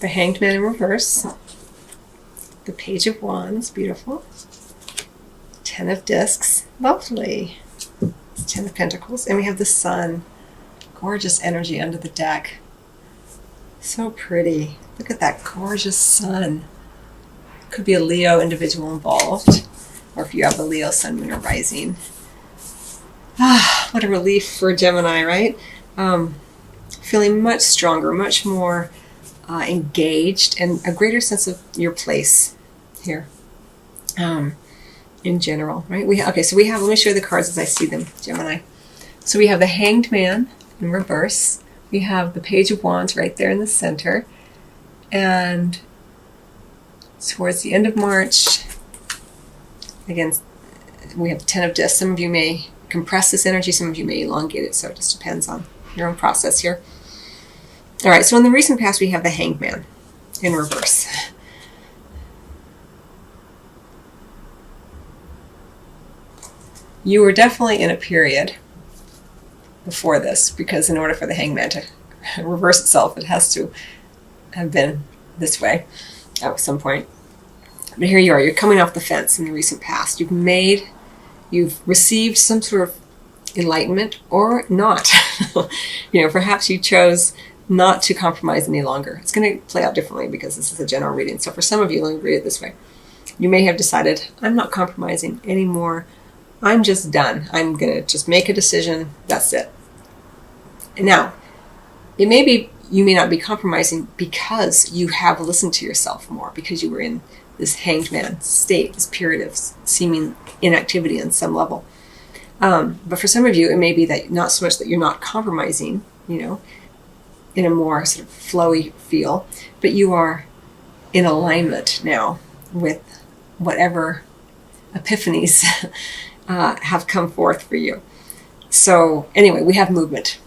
the Hanged Man in reverse, the Page of Wands, beautiful, Ten of Discs, lovely, Ten of Pentacles, and we have the Sun, gorgeous energy under the deck. So pretty. Look at that gorgeous sun. Could be a Leo individual involved, or if you have a Leo sun, moon, or rising. Ah, what a relief for Gemini, right? Feeling much stronger, much more engaged, and a greater sense of your place here in general, right? So we have, let me show you the cards as I see them, Gemini. So we have the Hanged Man in reverse. We have the Page of Wands right there in the center. And towards the end of March, again, we have 10 of Discs. Some of you may compress this energy, some of you may elongate it, so it just depends on your own process here. All right, so in the recent past, we have the Hanged Man in reverse. You were definitely in a period before this, because in order for the Hangman to reverse itself, it has to have been this way at some point. But here you are, you're coming off the fence in the recent past. You've received some sort of enlightenment or not. Perhaps you chose not to compromise any longer. It's going to play out differently because this is a general reading. So for some of you, let me read it this way. You may have decided, I'm not compromising anymore. I'm just done. I'm going to just make a decision. That's it. And now, it may be you may not be compromising because you have listened to yourself more, because you were in this Hanged Man state, this period of seeming inactivity on some level. But for some of you, it may be that not so much that you're not compromising, in a more sort of flowy feel, but you are in alignment now with whatever epiphanies have come forth for you. So anyway, we have movement,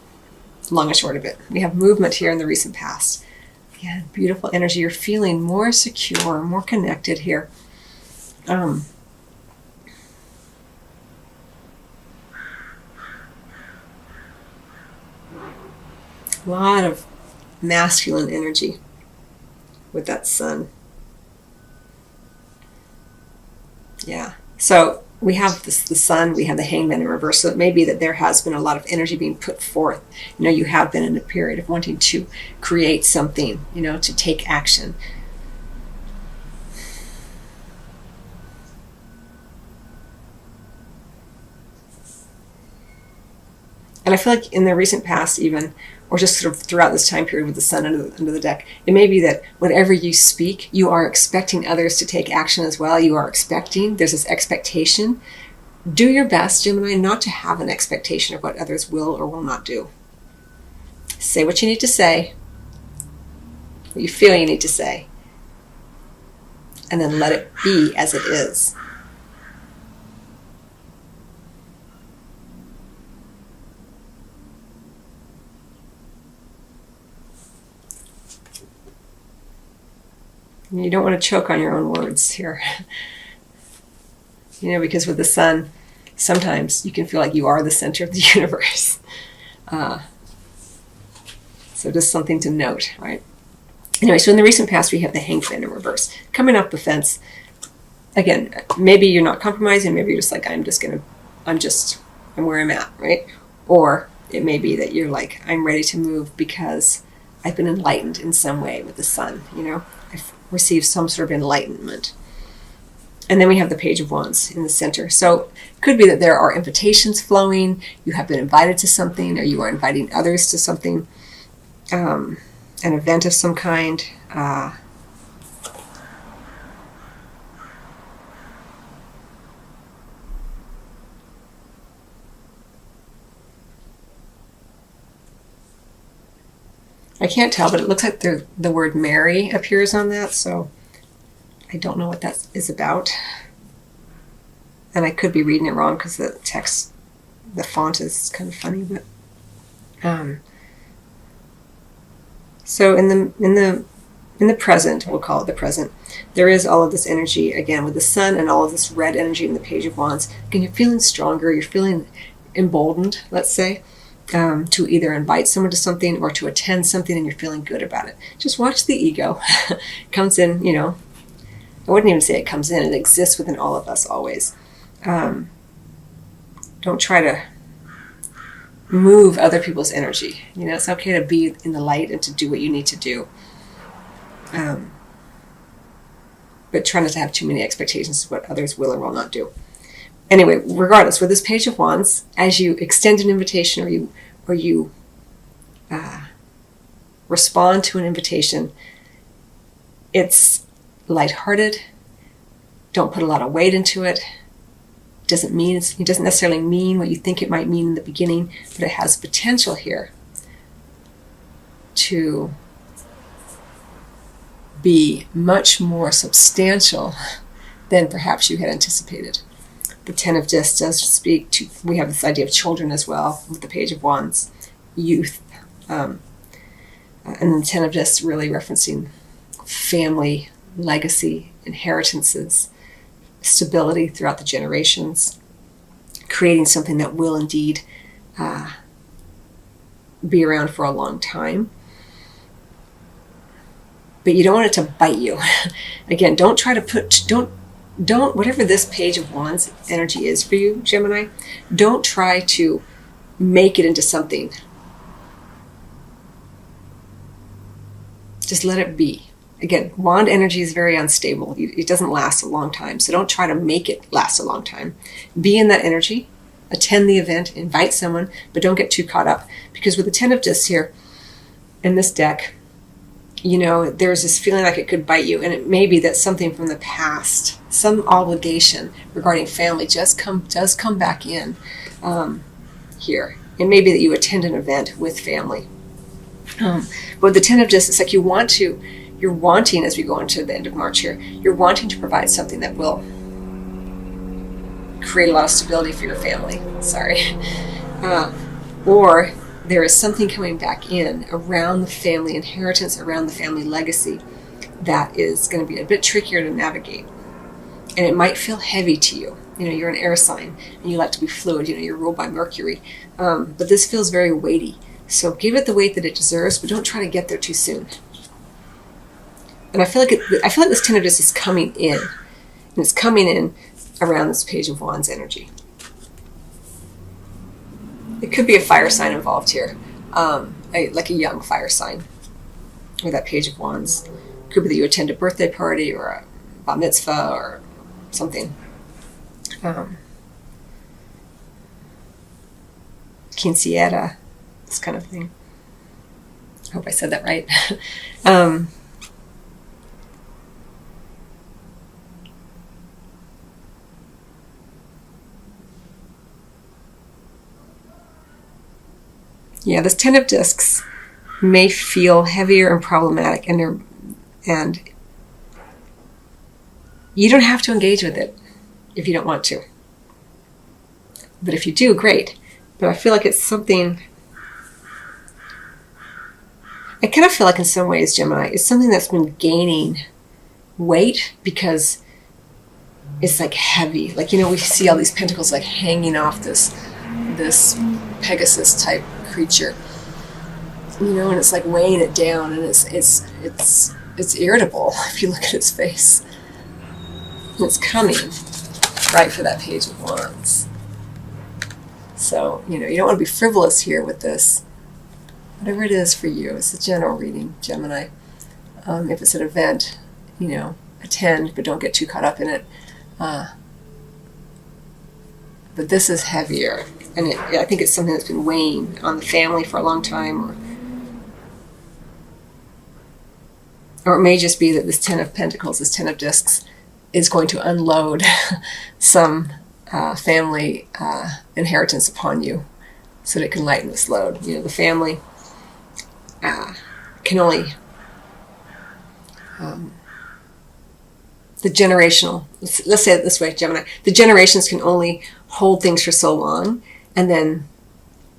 long and short of it. We have movement here in the recent past. Again, beautiful energy. You're feeling more secure, more connected here. A lot of masculine energy with that sun. Yeah. So we have the sun, we have the Hangman in reverse. So it may be that there has been a lot of energy being put forth. You have been in a period of wanting to create something, to take action. And I feel like in the recent past even, or just sort of throughout this time period with the sun under the deck, it may be that whatever you speak, you are expecting others to take action as well. You are expecting, there's this expectation. Do your best, Gemini, not to have an expectation of what others will or will not do. Say what you need to say, what you feel you need to say, and then let it be as it is. You don't want to choke on your own words here. Because with the sun, sometimes you can feel like you are the center of the universe. So just something to note, right? Anyway, so in the recent past, we have the Hanged Man in reverse. Coming off the fence, again, maybe you're not compromising, maybe you're just like, I'm where I'm at, right? Or it may be that you're like, I'm ready to move because I've been enlightened in some way with the sun, I've received some sort of enlightenment. And then we have the Page of Wands in the center. So it could be that there are invitations flowing, you have been invited to something, or you are inviting others to something, an event of some kind. I can't tell, but it looks like the word Mary appears on that, so I don't know what that is about. And I could be reading it wrong because the text, the font is kind of funny, but so in the present, we'll call it the present, there is all of this energy again with the sun and all of this red energy in the Page of Wands. Again, you're feeling stronger, you're feeling emboldened, let's say. to either invite someone to something or to attend something and you're feeling good about it. Just watch the ego. Comes in, I wouldn't even say it comes in. It exists within all of us always. Don't try to move other people's energy. It's okay to be in the light and to do what you need to do. But try not to have too many expectations of what others will or will not do. Anyway, regardless, with this Page of Wands, as you extend an invitation or you respond to an invitation, it's lighthearted. Don't put a lot of weight into it. It doesn't necessarily mean what you think it might mean in the beginning, but it has potential here to be much more substantial than perhaps you had anticipated. The Ten of Discs does speak to, we have this idea of children as well with the Page of Wands, youth. And the Ten of Discs really referencing family, legacy, inheritances, stability throughout the generations, creating something that will indeed be around for a long time. But you don't want it to bite you. Again, don't try to whatever this Page of Wands energy is for you, Gemini, don't try to make it into something. Just let it be. Again, wand energy is very unstable. It doesn't last a long time. So don't try to make it last a long time. Be in that energy, attend the event, invite someone, but don't get too caught up. Because with the Ten of Discs here in this deck, there's this feeling like it could bite you, and it may be that something from the past, some obligation regarding family does come back in here. It may be that you attend an event with family. But with the Ten of Discs, it's like you're wanting, as we go into the end of March here, you're wanting to provide something that will create a lot of stability for your family. Or there is something coming back in around the family inheritance, around the family legacy, that is going to be a bit trickier to navigate. And it might feel heavy to you. You're an air sign and you like to be fluid. You're ruled by Mercury. But this feels very weighty. So give it the weight that it deserves, but don't try to get there too soon. And I feel like this Ten of Discs is coming in. And it's coming in around this Page of Wands energy. It could be a fire sign involved here, like a young fire sign, with that Page of Wands. It could be that you attend a birthday party or a bat mitzvah or something. Quinceañera, this kind of thing. I hope I said that right. Yeah, this Ten of Discs may feel heavier and problematic, and you don't have to engage with it if you don't want to. But if you do, great. But I feel like it's something, I kind of feel like in some ways, Gemini, it's something that's been gaining weight because it's like heavy. Like, we see all these pentacles like hanging off this Pegasus type creature, and it's like weighing it down, and it's irritable if you look at its face. And it's coming right for that Page of Wands. So you don't want to be frivolous here with this. Whatever it is for you, it's a general reading, Gemini. If it's an event, attend, but don't get too caught up in it. But this is heavier. And I think it's something that's been weighing on the family for a long time. Or it may just be that this Ten of Pentacles, this Ten of Discs, is going to unload some family inheritance upon you so that it can lighten this load. The family can only... the generational, let's say it this way, Gemini, the generations can only hold things for so long. And then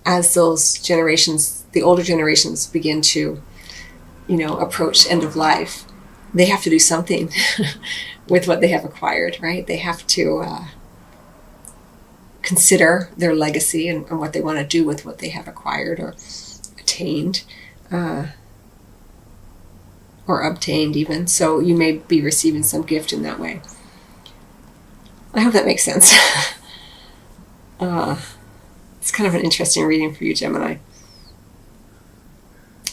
as those generations, the older generations begin to, approach end of life, they have to do something with what they have acquired, right? They have to consider their legacy and what they want to do with what they have acquired or attained, or obtained even. So you may be receiving some gift in that way. I hope that makes sense. It's kind of an interesting reading for you, Gemini.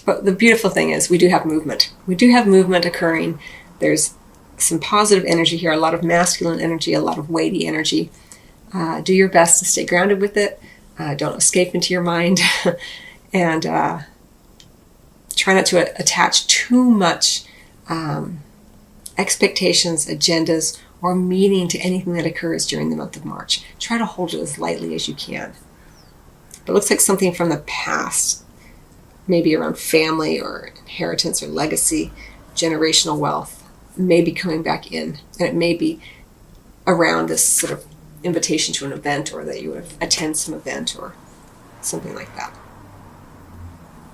But the beautiful thing is we do have movement. We do have movement occurring. There's some positive energy here, a lot of masculine energy, a lot of weighty energy. Do your best to stay grounded with it. Don't escape into your mind. And try not to attach too much expectations, agendas, or meaning to anything that occurs during the month of March. Try to hold it as lightly as you can. But it looks like something from the past, maybe around family or inheritance or legacy, generational wealth, may be coming back in. And it may be around this sort of invitation to an event, or that you would attend some event or something like that.